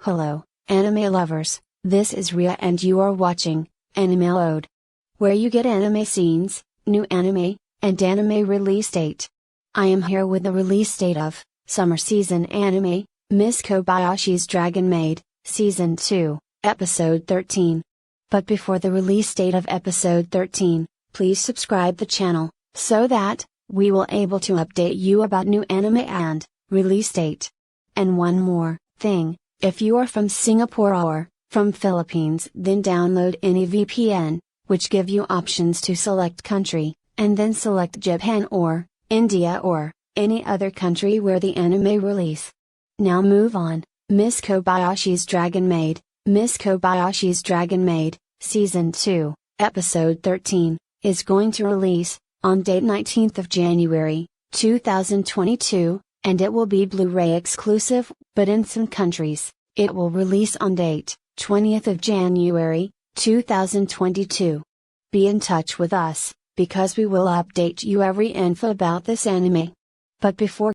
Hello, anime lovers, this is Ria and you are watching Anime Load, where you get anime scenes, new anime, and anime release date. I am here with the release date of summer season anime, Miss Kobayashi's Dragon Maid, Season 2, Episode 13. But before the release date of Episode 13, please subscribe the channel, so that we will able to update you about new anime and release date. And one more thing. If you are from Singapore or from Philippines, then download any VPN, which give you options to select country, and then select Japan or India or any other country where the anime release. Now move on. Miss Kobayashi's Dragon Maid, Miss Kobayashi's Dragon Maid, Season 2, Episode 13, is going to release on date 19th of January, 2022, and it will be Blu-ray exclusive, but in some countries, it will release on date 20th of January, 2022. Be in touch with us, because we will update you every info about this anime. But before